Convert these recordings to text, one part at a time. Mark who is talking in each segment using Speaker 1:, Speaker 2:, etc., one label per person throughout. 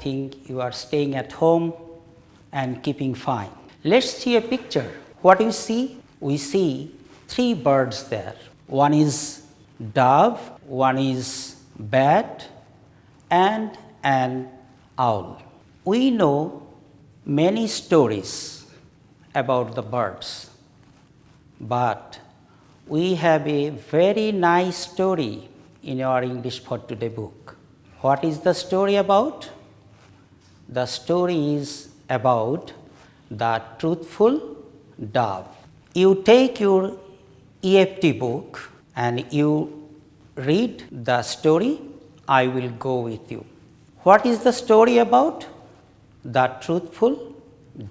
Speaker 1: think you are staying at home and keeping fine. Let's see a picture. What do you see? We see three birds there. One is dove, one is bat, and an owl. We know many stories about the birds, but we have a very nice story in our English for Today book. What is the story about? The story is about the truthful dove. You take your EFT book and you read the story. I will go with you. What is the story about? The truthful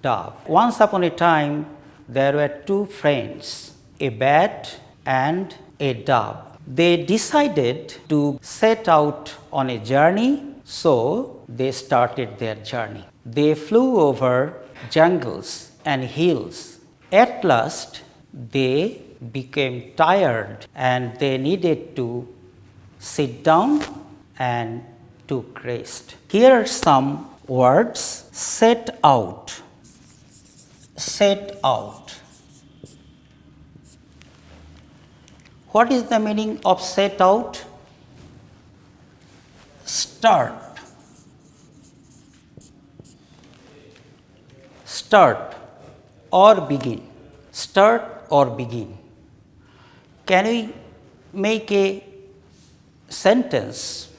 Speaker 1: dove. Once upon a time, there were two friends, a bat and a dove. They decided to set out on a journey, so they started their journey. They flew over jungles and hills. At last, they became tired and they needed to sit down and took rest. Here are some words: set out, set out. What is the meaning of set out? Start, start or begin, start or begin. Can we make a sentence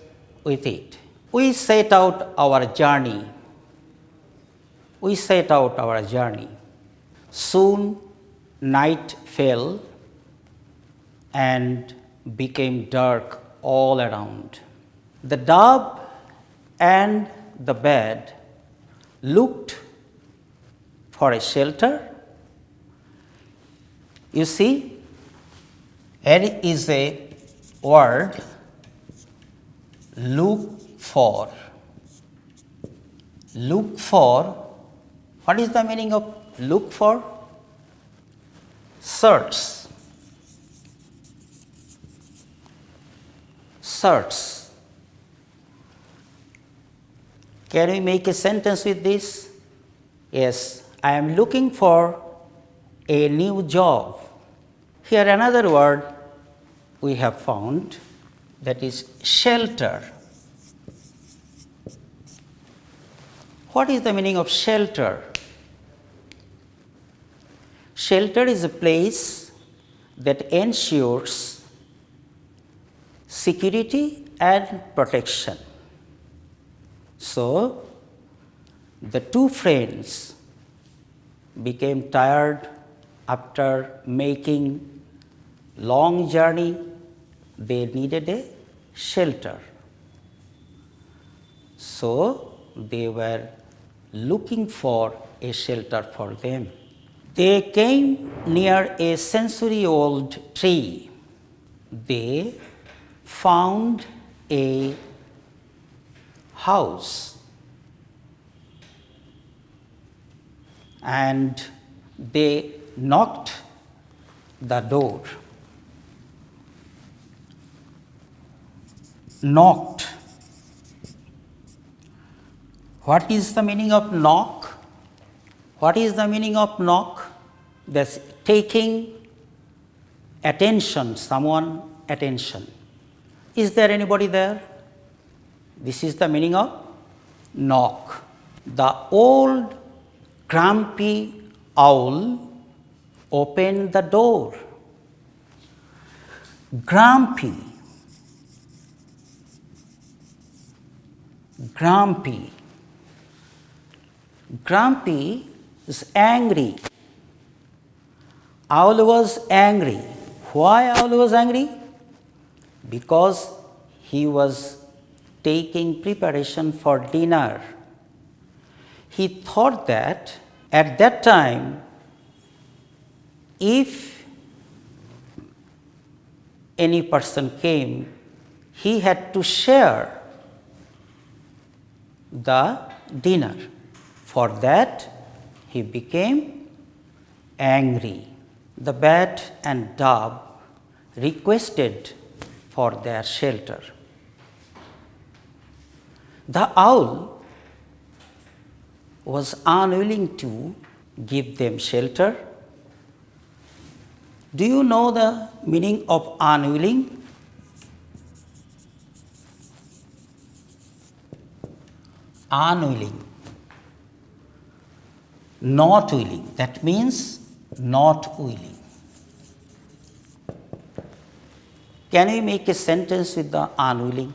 Speaker 1: with it? We set out our journey. We set out our journey. Soon night fell and became dark all around. The dove and the bat looked for a shelter. You see, there is a word, look for. Look for. What is the meaning of look for? Search. Search. Can we make a sentence with this? Yes, I am looking for a new job. Here another word we have found, that is shelter. What is the meaning of shelter? Shelter is a place that ensures security and protection. So, the two friends became tired after making long journey. They needed a shelter. So, they were looking for a shelter for them. They came near a century-old tree. They found a house and they knocked the door. Knocked. What is the meaning of knock? What is the meaning of knock? That's taking attention, someone attention. Is there anybody there? This is the meaning of knock. The old grumpy owl opened the door. Grumpy. Grumpy. Grumpy is angry. Owl was angry. Why owl was angry? Because he was taking preparation for dinner. He thought that at that time, if any person came, he had to share the dinner. For that, he became angry. The bat and dove requested for their shelter. The owl was unwilling to give them shelter. Do you know the meaning of unwilling? Unwilling. Not willing. That means not willing. Can we make a sentence with the unwilling?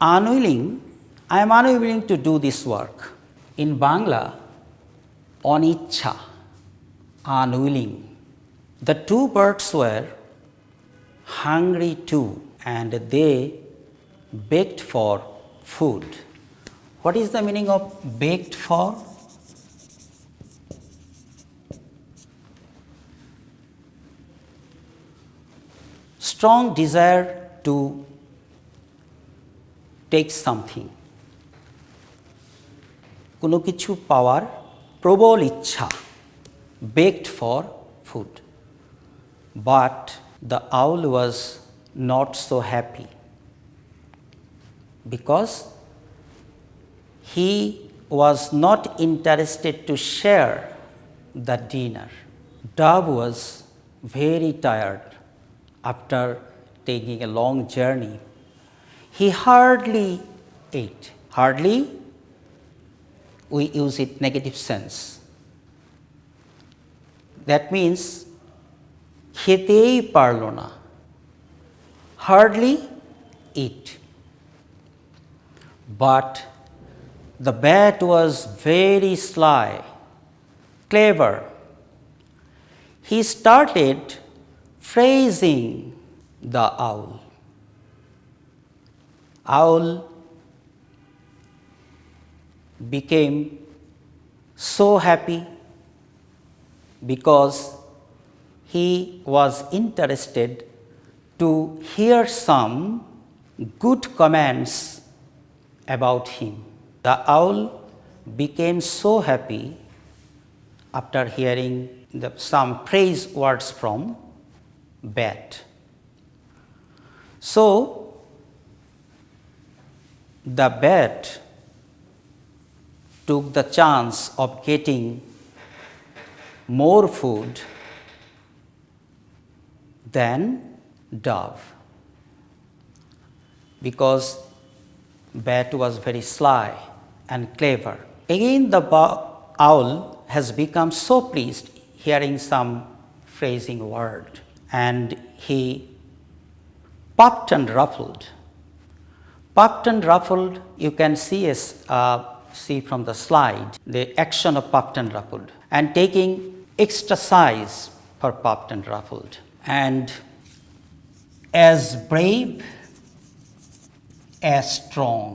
Speaker 1: Unwilling, I am unwilling to do this work. In Bangla, onichha, unwilling. The two birds were hungry too, and they begged for food. What is the meaning of begged for? Strong desire to take something. কোনো কিছু পাওয়ার প্রবল ইচ্ছা, begged for food. But the owl was not so happy because he was not interested to share the dinner. Dove was very tired after taking a long journey. He hardly ate. Hardly, we use it negative sense. That means খেতেই পারল না. Hardly eat. But the bat was very sly, clever. He started praising the owl. Owl became so happy because he was interested to hear some good comments about him. The owl became so happy after hearing some praise words from bat. So the bat took the chance of getting more food than dove, because bat was very sly and clever. Again, the owl has become so pleased hearing some phrasing word, and he puffed and ruffled. Puffed and ruffled, you can see from the slide the action of puffed and ruffled, and taking extra size for puffed and ruffled. And as brave as strong.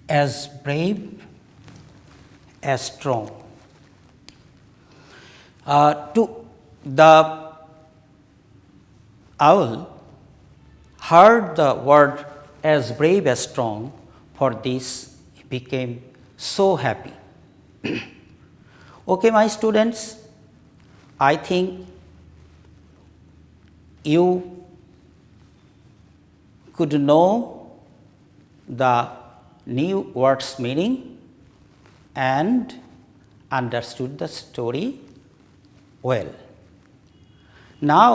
Speaker 1: As brave as strong. To the owl heard the word as brave as strong. For this, he became so happy. Okay, my students, I think you could know the new words meaning and understood the story well. Now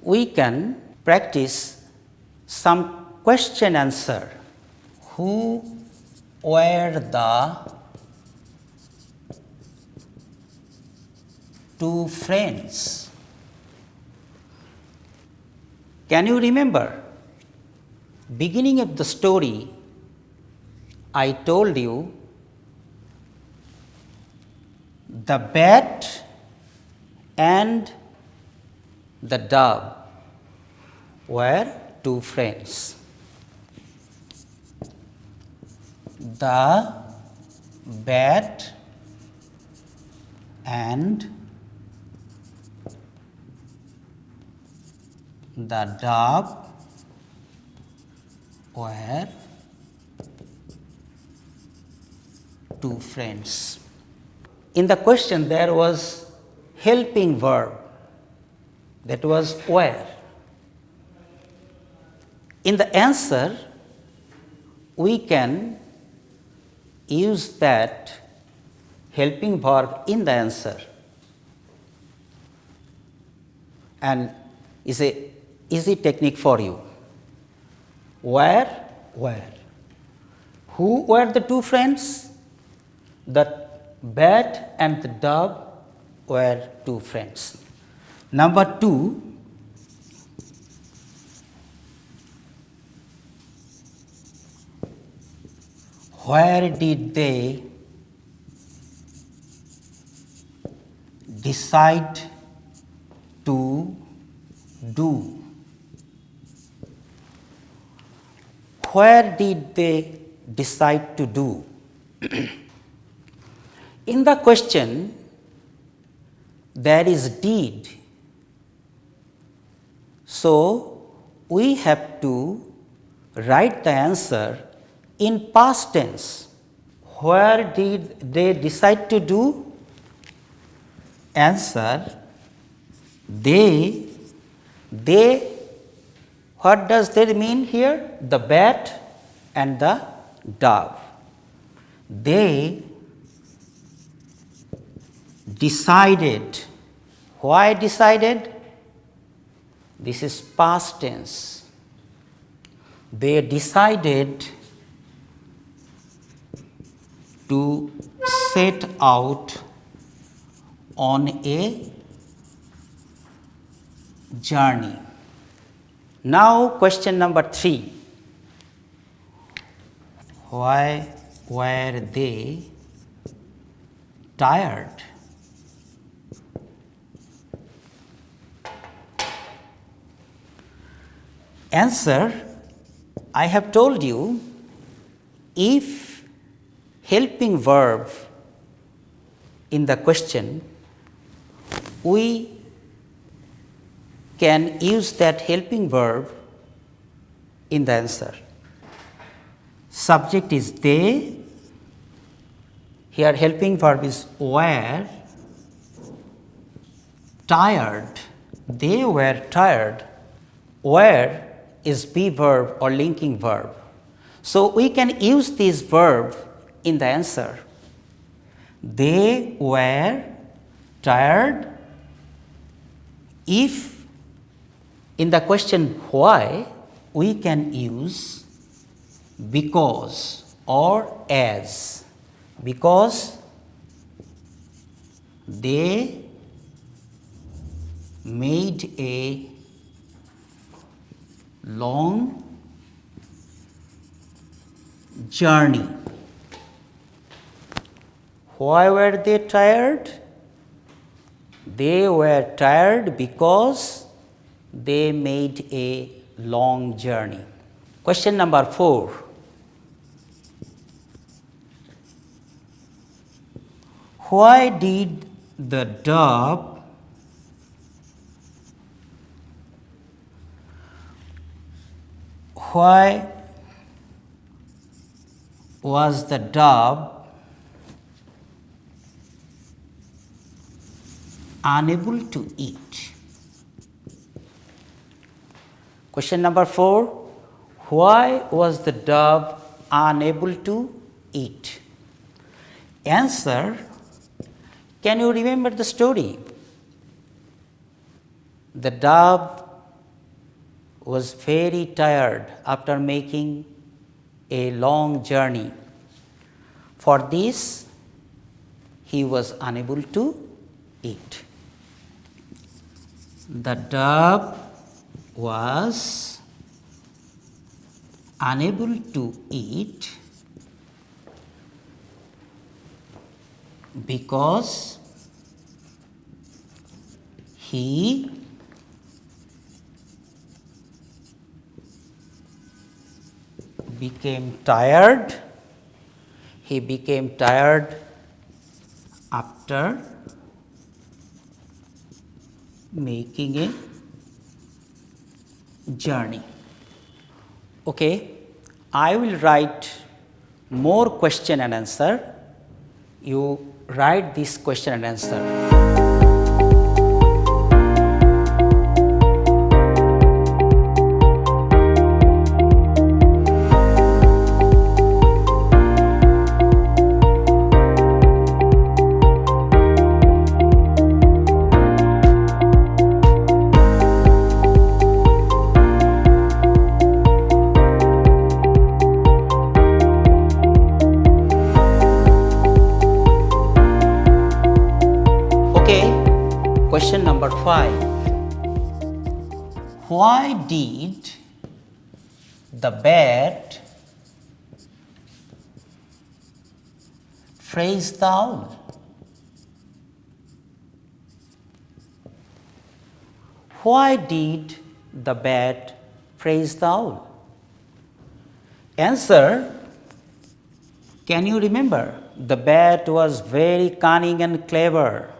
Speaker 1: we can practice some question answer. Who were the two friends? Can you remember? Beginning of the story, I told you the bat and the dove were two friends. The bat and the dove were two friends. In the question there was helping verb, that was were. In the answer we can use that helping verb in the answer, and is a easy technique for you. Where? Who were the two friends? The bat and the dove were two friends. Number 2, where did they decide to do? Where did they decide to do? In the question, there is did. So, we have to write the answer in past tense. Where did they decide to do? Answer, they, what does they mean here? The bat and the dove. They decided. Why decided? This is past tense. They decided to set out on a journey. Now, question number 3. Why were they tired? Answer, I have told you, if helping verb in the question, we can use that helping verb in the answer. Subject is they, here helping verb is were, tired, they were tired, were is be verb or linking verb. So, we can use this verb in the answer. They were tired. If in the question why, we can use because or as. Because they made a long journey. Why were they tired? They were tired because they made a long journey. Question number 4. Why did the dove why was the dove unable to eat? Question number 4. Why was the dove unable to eat? Answer, can you remember the story? The dove was very tired after making a long journey. For this, he was unable to eat. The dove was unable to eat because he became tired. He became tired after making a journey. Okay, I will write more question and answer. You write this question and answer. Question number 5. Why did the bat praise the owl? Why did the bat praise the owl? Answer: can you remember? The bat was very cunning and clever.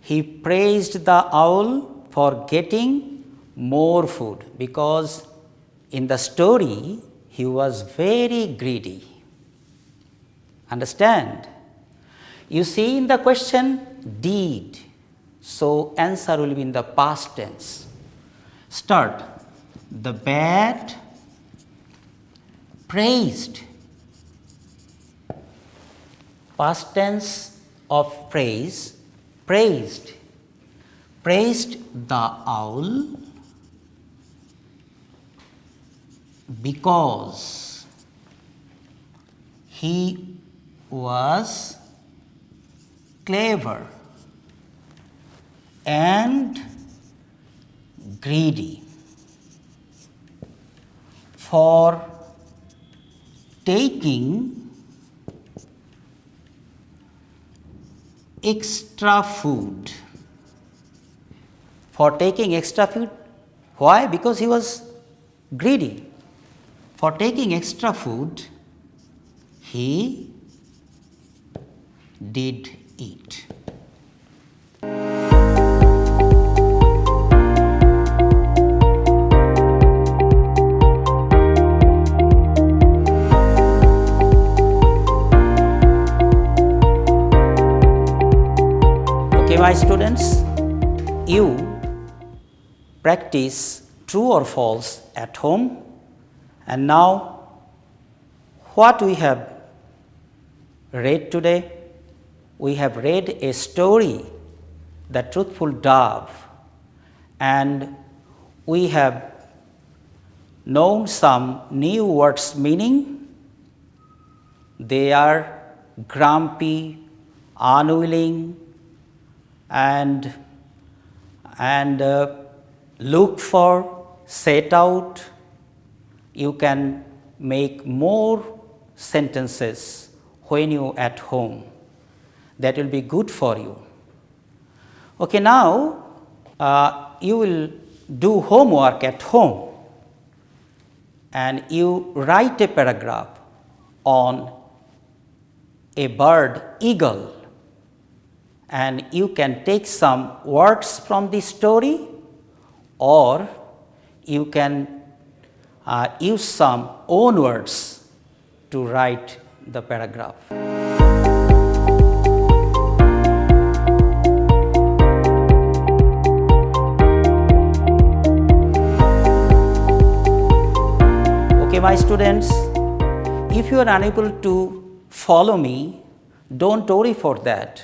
Speaker 1: He praised the owl for getting more food because in the story he was very greedy. Understand? You see in the question did, so answer will be in the past tense. Start. The bat praised. Past tense of praise, praised. Praised the owl because he was clever and greedy. For taking extra food. For taking extra food. Why? Because he was greedy. For taking extra food, he did eat. Okay, my students, you practice true or false at home. And now, what we have read today? We have read a story, The Truthful Dove, and we have known some new words meaning. They are grumpy, unwilling, and look for, set out. You can make more sentences when you at home. That will be good for you. Okay, now you will do homework at home and you write a paragraph on a bird, eagle, and you can take some words from the story or you can use some own words to write the paragraph. Okay, my students, if you are unable to follow me, don't worry for that.